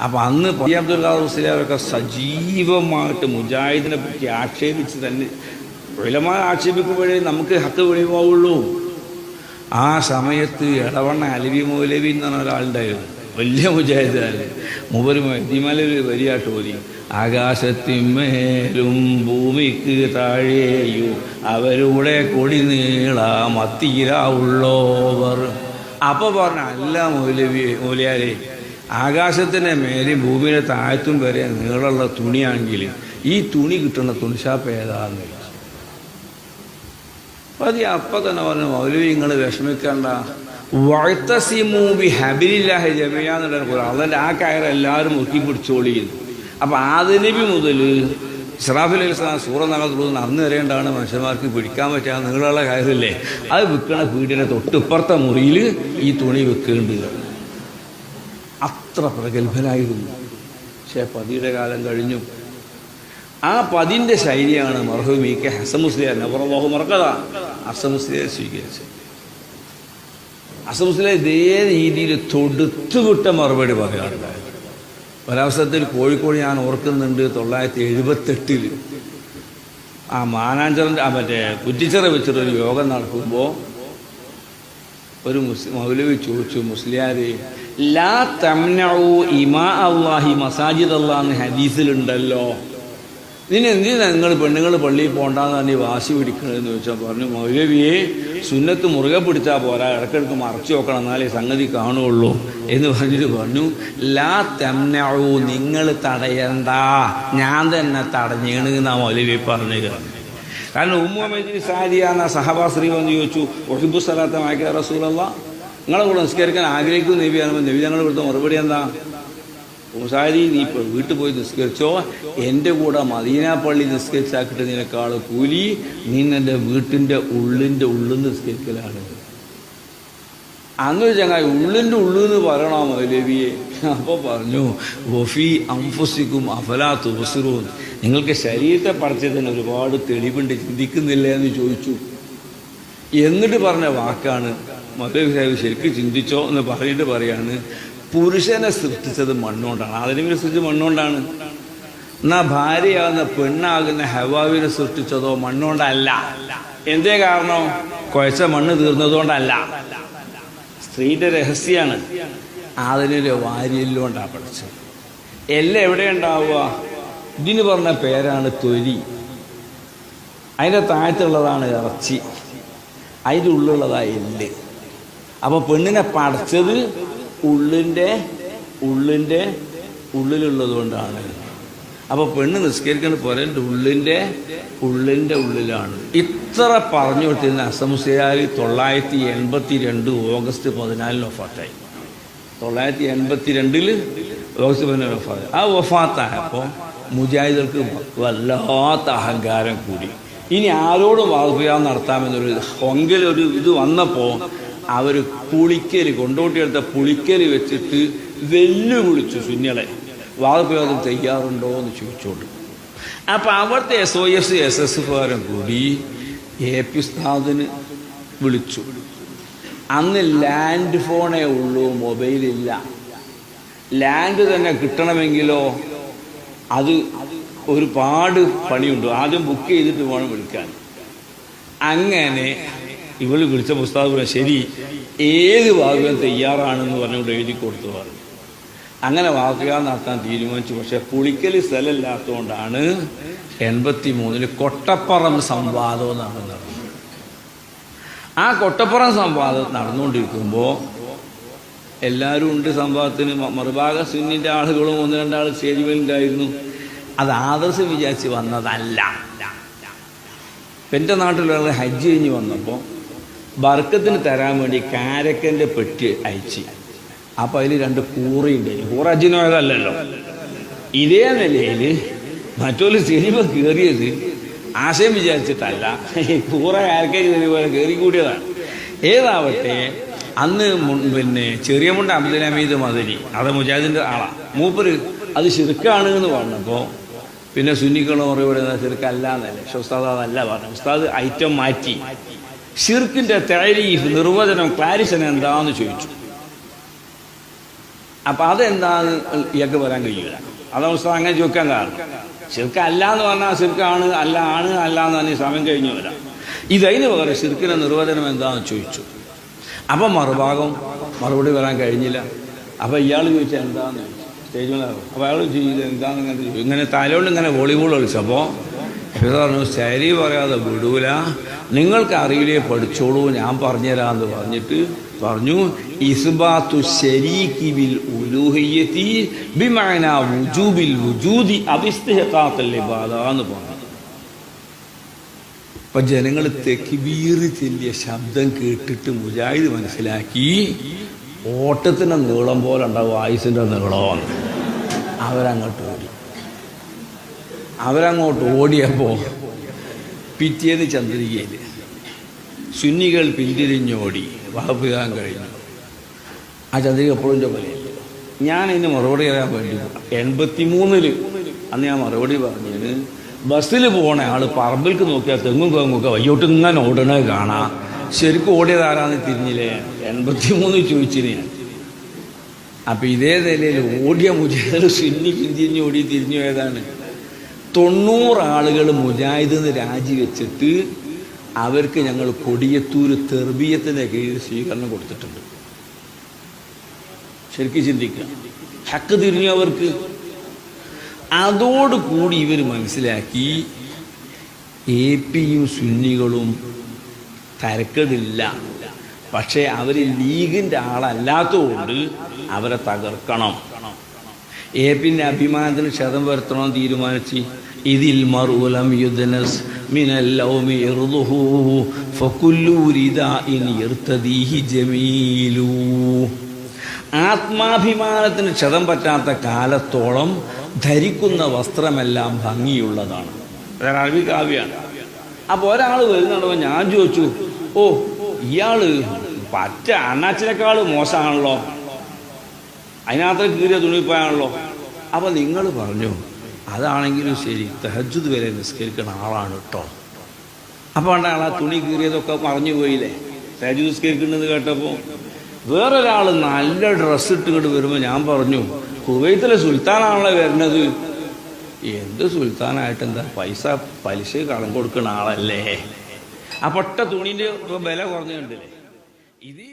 അപ്പം അന്ന് പി അബ്ദുൽ ഖാദർ മുസ്ലിയാരൊക്കെ സജീവമായിട്ട് മുജാഹിദിനെ പറ്റി ആക്ഷേപിച്ച് തന്നെ ഉലമാ ആക്ഷേപിക്കുമ്പോഴേ നമുക്ക് ഹക്ക് വെളിവാവുള്ളൂ. ആ സമയത്ത് എടവണ്ണ അലവി മൗലവി എന്ന് പറഞ്ഞ ഒരാളുണ്ടായിരുന്നു, വലിയ മുജാഹിദാണ്. മൂവര് മദിമലൊരു വരിയാട്ട് പോയി, ആകാശത്തിന്മേലും ഭൂമിക്ക് താഴെയും അവരുടെ കൊടി നീളമത്തീരാവുള്ളോവർ. അപ്പോൾ പറഞ്ഞ അല്ല മൗലിയാരെ, ആകാശത്തിൻ്റെ മേലെയും ഭൂമിയുടെ താഴത്തും വരെ നീളമുള്ള തുണിയാണെങ്കിൽ ഈ തുണി കിട്ടുന്ന തുണിഷാപ്പ് ഏതാന്ന് ചോദിച്ചു. അത് അപ്പം തന്നെ പറഞ്ഞു, മൗലവി നിങ്ങൾ വിഷമിക്കണ്ട, വഅ്തസിമൂ ബിഹബിലില്ലാഹി ജമീഅ എന്നുള്ള ഖുർആൻ, അതിൻ്റെ ആ കയറെല്ലാവരും മുറുക്കി പിടിച്ചോളിയിരുന്നു. അപ്പോൾ ആദം നബി മുതൽ ഇസ്രാഫീൽ അലൈഹിസ്സലാം സൂറ നഗത്തുള്ള അന്ന് വരേണ്ടാണ് മനുഷ്യന്മാർക്ക് പിടിക്കാൻ പറ്റുക നീളമുള്ള കയറില്ലേ, അത് വിൽക്കണ വീടിൻ്റെ തൊട്ടിപ്പുറത്തെ മുറിയിൽ ഈ തുണി വിൽക്കേണ്ടത്. അത്ര പ്രഗത്ഭനായിരുന്നു. പക്ഷേ പതിയുടെ കാലം കഴിഞ്ഞു. ആ പതിൻ്റെ ശൈലിയാണ് മർഹൂം ഇ കെ ഹസൻ മുസ്ലിയാർ നവറല്ലാഹു മർക്കദ ഹസൻ മുസ്ലിയാർ സ്വീകരിച്ചത്. ഹസൻ മുസ്ലിയാർ ഇതേ രീതിയിൽ തൊടുത്തുവിട്ട മറുപടി പറയാറുണ്ടായിരുന്നു. ഒരവസരത്തിൽ കോഴിക്കോട് ഞാൻ ഓർക്കുന്നുണ്ട്, 1978 ആ മാനാഞ്ചറിൻ്റെ മറ്റേ കുറ്റിച്ചിറ വെച്ചിട്ടൊരു യോഗം നടക്കുമ്പോൾ ഒരു മൗലവി ചോദിച്ചു, മുസ്ലിയാർ ലാ തംനഉ ഇമാ അല്ലാഹി മസാജിദ് അല്ലാഹ് എന്ന് ഹദീസിലുണ്ടല്ലോ, ഇതിനെന്തിനാ നിങ്ങൾ പെണ്ണുങ്ങൾ പള്ളിയിൽ പോകണ്ടെന്ന് തന്നെ വാശി പിടിക്കണമെന്ന് ചോദിച്ചാൽ പറഞ്ഞു, മൗലവിയെ സുന്നത്ത് മുറുകെ പിടിച്ചാൽ പോരാ, ഇടയ്ക്കിടയ്ക്ക് മറച്ചു നോക്കണം, എന്നാലേ സംഗതി കാണുകയുള്ളൂ എന്ന് പറഞ്ഞിട്ട് പറഞ്ഞു, ലാ തംനഉ നിങ്ങൾ തടയണ്ട, ഞാൻ തന്നെ തടഞ്ഞേണ് എന്നാ മൗലവി പറഞ്ഞത്. കാരണം ഉമ്മു മജ്ലിസ് സാരിയ എന്ന സഹബാ സ്ത്രീ വന്ന് ചോദിച്ചു, ഒഹിബു സലാത്ത മായ്ക്ക റസൂലല്ലാഹ്, നിങ്ങളെ കൂടെ നിസ്കരിക്കാൻ ആഗ്രഹിക്കുന്ന നബിയാണ്. നബി ഞങ്ങൾ കൊടുത്ത മറുപടി എന്താ? ഉസാരി നീ ഇപ്പോൾ വീട്ടിൽ പോയി നിസ്കരിച്ചോ, എൻ്റെ കൂടെ മദീന പള്ളി നിസ്കരിച്ചാൽ കിട്ടുന്നതിനേക്കാൾ കൂലി നീ എൻ്റെ വീട്ടിൻ്റെ ഉള്ളിൽ നിസ്കരിക്കലാണ്. അന്ന് ചങ്ങായി ഉള്ളിൻ്റെ ഉള്ളെന്ന് പറയണോ മൗലവിയെ? അപ്പോൾ പറഞ്ഞു, വഫി അംഫുസിക്കും അഫലാ തുബ്സിറൂൻ, നിങ്ങൾക്ക് ശരീരത്തെ പടച്ചതിന് ഒരുപാട് തെളിവുണ്ട്, ചിന്തിക്കുന്നില്ല എന്ന് ചോദിച്ചു. എന്നിട്ട് പറഞ്ഞ വാക്കാണ്, മൗലവി സാഹിബ് ശരിക്കും ചിന്തിച്ചോ എന്ന് പറഞ്ഞിട്ട് പറയാണ്, പുരുഷനെ സൃഷ്ടിച്ചത് മണ്ണുകൊണ്ടാണ്, അതിനെ സൃഷ്ടിച്ചത് മണ്ണുകൊണ്ടാണ്. എന്നാൽ ഭാര്യയാകുന്ന പെണ്ണാകുന്ന ഹവാവിനെ സൃഷ്ടിച്ചതോ മണ്ണുകൊണ്ടല്ല. എന്തേ കാരണം? കുഴച്ച മണ്ണ് തീർന്നതുകൊണ്ടല്ല. സ്ത്രീയുടെ രഹസ്യമാണ്, അതിനൊരു വാരിയെല്ലുകൊണ്ടാണ് പഠിച്ചത്. എല്ലാം എവിടെ ഉണ്ടാവുക? ഇതിന് പറഞ്ഞ പേരാണ് തൊലി. അതിൻ്റെ താഴത്തുള്ളതാണ് ഇറച്ചി, അതിൻ്റെ ഉള്ളിലുള്ളതാണ് എല്ല്. അപ്പോൾ പെണ്ണിനെ പടച്ചത് ഉള്ളിലുള്ളത് കൊണ്ടാണ്. അപ്പോൾ പെണ്ണ് നിസ്കരിക്കുന്ന പോലെ ഉള്ളിൻ്റെ ഉള്ളിലാണ്. ഇത്ര പറഞ്ഞു കൊടുത്തിരുന്ന ഹസൻ മുസ്ലിയാർ 1982 ഓഗസ്റ്റ് 14 വഫാത്തായി. 1982 ഓഗസ്റ്റ് 14 വഫാത്തായി. ആ വഫാത്തായപ്പോൾ മുജാഹിദുകൾക്ക് വല്ലാത്ത അഹങ്കാരം കൂടി. ഇനി ആരോടും വാഗ്വിവാദം നടത്താമെന്നൊരു ഹൊങ്കലൊരു ഇത് വന്നപ്പോൾ അവർ കൊണ്ടോട്ടിയെടുത്ത പുളിക്കൽ വെച്ചിട്ട് വെല്ലുവിളിച്ചു സുന്നികളെ, വാദപ്രയോഗം തയ്യാറുണ്ടോ എന്ന് ചോദിച്ചോണ്ട്. അപ്പം അവിടുത്തെ SOS SSFകാരൻ കൂടി AP ഉസ്താദിന് വിളിച്ചു. അന്ന് ലാൻഡ് ഫോണേ ഉള്ളൂ, മൊബൈലില്ല. ലാൻഡ് തന്നെ കിട്ടണമെങ്കിലോ അത് ഒരുപാട് പണിയുണ്ട്, ആദ്യം ബുക്ക് ചെയ്തിട്ട് വേണം വിളിക്കാൻ. അങ്ങനെ ഇവൾ വിളിച്ച ഉസ്താദ് പറഞ്ഞു, ശരി ഏത് വാഗ്വാൻ തയ്യാറാണെന്ന് പറഞ്ഞുകൊണ്ട് എഴുതി കൊടുത്തു പറഞ്ഞു. അങ്ങനെ വാഗ്വാൻ നടത്താൻ തീരുമാനിച്ചു. പക്ഷെ പുളിക്കൽ സ്ഥലമില്ലാത്തതുകൊണ്ടാണ് 83 കൊട്ടപ്പുറം സംവാദം നടന്നത്. ആ കൊട്ടപ്പുറം സംവാദം നടന്നുകൊണ്ടിരിക്കുമ്പോൾ എല്ലാവരും ഉണ്ട് സംവാദത്തിന്. മറുഭാഗ സുന്നിൻ്റെ ആളുകളും 1-2 ആൾ സ്റ്റേജ് മേലുണ്ടായിരുന്നു. അത് ആദർശം വിചാരിച്ച് വന്നതല്ല. എൻ്റെ നാട്ടിലുള്ള ഹജ്ജ് കഴിഞ്ഞ് വന്നപ്പോൾ ബർക്കത്തിന് തരാൻ വേണ്ടി കാരക്കൻ്റെ പെട്ടി അയച്ച്. അപ്പോൾ അതിൽ 2 കൂറയുണ്ട്. കൂറ ഹജ്ജിന് പോയതല്ലല്ലോ. ഇതേ നിലയിൽ മറ്റൊരു സിനിമ കയറിയത് ആശയം വിചാരിച്ചിട്ടല്ല, കൂറ കാരക്കന് പോലെ കയറി കൂടിയതാണ്. ഏതാവട്ടെ അന്ന് ചെറിയ മുണ്ട അബ്ദുൽ ഹമീദ് മദനി, അത് മുജാഹിദിൻ്റെ ആളാണ്. മൂപ്പര് അത് ശിർക്കാണ് എന്ന് പറഞ്ഞപ്പോൾ പിന്നെ സുന്നിക്കളോ പറയുന്നത് ശിർക്കല്ല എന്നല്ലേ. പക്ഷെ ഉസ്താദ് അതല്ല പറഞ്ഞു. ഉസ്താദ് ഐറ്റം മാറ്റി ഷിർക്കിൻ്റെ തഅരീഫ് നിർവചനം ക്ലാരിഫിക്കേഷൻ എന്താണെന്ന് ചോദിച്ചു. അപ്പം അതെന്താന്ന് ഇയാൾക്ക് വരാൻ കഴിയില്ല. അതാണ് ഉസ്താദ് അങ്ങനെ ചോദിക്കാൻ കാരണം. ശിർക്ക് അല്ല എന്ന് പറഞ്ഞാൽ ശിർക്കാണ്, അല്ല ആണ്, അല്ല എന്ന് പറഞ്ഞാൽ സമയം കഴിഞ്ഞു വരാം. ഇതതിന് പകരം ശിർക്കിൻ്റെ നിർവചനം എന്താണെന്ന് ചോദിച്ചു. അപ്പം മറുപടി വരാൻ കഴിഞ്ഞില്ല. അപ്പം ഇയാൾ ചോദിച്ചാൽ എന്താണെന്ന് ചോദിച്ചു സ്റ്റേജ് മേലെ. അപ്പോൾ അയാൾ ചെയ്ത് എന്താണെന്ന് ചോദിച്ചു. ഇങ്ങനെ തലയോണ്ട് ഇങ്ങനെ വോളിബോൾ കളിച്ചപ്പോൾ പറഞ്ഞു ശരി പറയാതെ വിടൂല, നിങ്ങൾക്ക് അറിയില്ലേ പഠിച്ചോളൂ, ഞാൻ പറഞ്ഞുതരാമെന്ന് പറഞ്ഞിട്ട് പറഞ്ഞു ഇസ്ബാത്തു ശരീകി ബിൽ ഉലൂഹിയ്യതി ബിമഅനാ വുജൂബിൽ വുജൂദി അബിസ്തിഹഖാഖൽ ഇബാദ എന്ന് പറഞ്ഞു. അപ്പം ജനങ്ങൾ തക്ബീർ ചൊല്ലിയ ശബ്ദം കേട്ടിട്ട് മുജാഹിദ് മനസ്സിലാക്കി ഓട്ടത്തിൻ്റെ നീളം പോലെ ഉണ്ടാവും ആയുസിൻ്റെ നീളമാണ്. അവരങ്ങോട്ട് ഓടിയപ്പോൾ പിറ്റേന്ന് ചന്ദ്രികയിൽ സുന്നികൾ പിന്തിരിഞ്ഞോടി വാപ്പിക്കാൻ കഴിഞ്ഞു. ആ ചന്ദ്രിക എപ്പോഴും പോലെ ഞാൻ ഇതിന് മറുപടി തരാൻ വേണ്ടി 83 അന്ന് ഞാൻ മറുപടി പറഞ്ഞത് ബസ്സിൽ പോണ ആൾ പറമ്പിൽക്ക് നോക്കിയാൽ തെങ്ങും തെങ്ങൊക്കെ വയ്യോട്ട് ഇങ്ങനെ ഓടണത് കാണാം. ശരിക്കും ഓടിയതാരാന്ന് തിരിഞ്ഞില്ലേ? 83 ചോദിച്ചിന് ഞാൻ. അപ്പം ഇതേ നിലയിൽ ഓടിയ മുജാഹിദ് സുന്നി പിന്തിരിഞ്ഞ് ഓടി തിരിഞ്ഞു പോയതാണ്. 90 ആളുകൾ മുജാഹിദിന്ന് രാജിവെച്ചിട്ട് അവർക്ക് ഞങ്ങൾ കൊടിയത്തൂർ തെർബിയത്തിൻ്റെ കീഴിൽ സ്വീകരണം കൊടുത്തിട്ടുണ്ട്. ശരിക്കും ചിന്തിക്കുക, ഹക്ക് തിരിഞ്ഞു അവർക്ക്. അതോടുകൂടി ഇവർ മനസ്സിലാക്കി AP-യും സുന്നികളും തരക്കേടില്ല, പക്ഷേ അവർ ലീഗിൻ്റെ ആളല്ലാത്തതുകൊണ്ട് അവരെ തകർക്കണം. AP-ൻ്റെ അഭിമാനത്തിന് ക്ഷതം വരുത്തണമെന്ന് തീരുമാനിച്ച് ഇതിൽ മറുലം യുദ്നസ് മിനല്ലൗമി ഇർദുഹു ഫകുല്ലു റിദാഇൻ യർതദീഹി ജമീലു. ആത്മാഭിമാനത്തിന് ക്ഷതം പറ്റാത്ത കാലത്തോളം ധരിക്കുന്ന വസ്ത്രമെല്ലാം ഭംഗിയുള്ളതാണ്. അറബി കാവ്യാണ്. അപ്പോൾ ഒരാൾ വരുന്നുണ്ടപ്പോൾ ഞാൻ ചോദിച്ചു, ഓ ഇയാൾ പറ്റ അണ്ണാച്ചിനേക്കാൾ മോശമാണല്ലോ, അതിനകത്ത് കീറിയ തുണിപ്പോയാണല്ലോ. അപ്പോൾ നിങ്ങൾ പറഞ്ഞു അതാണെങ്കിലും ശരി തഹജ്ജുദ് വരെ നിസ്കരിക്കുന്ന ആളാണ് കേട്ടോ. അപ്പോൾ ആൾ ആ തുണി കീറിയതൊക്കെ മറഞ്ഞു പോയില്ലേ തഹജ്ജുദ് നിസ്കരിക്കുന്നുണ്ടെന്ന് കേട്ടപ്പോൾ. വേറൊരാൾ നല്ല ഡ്രസ്സ് ഇട്ടുകൊണ്ട് വരുമ്പോൾ ഞാൻ പറഞ്ഞു കുവൈത്തിലെ സുൽത്താനാണല്ലോ വരുന്നത്. എന്ത് സുൽത്താനായിട്ട് എന്താ, പലിശ കടം കൊടുക്കുന്ന ആളല്ലേ. ആ പൊട്ട തുണീൻ്റെ വില കുറഞ്ഞു കണ്ടില്ലേ ഇത്.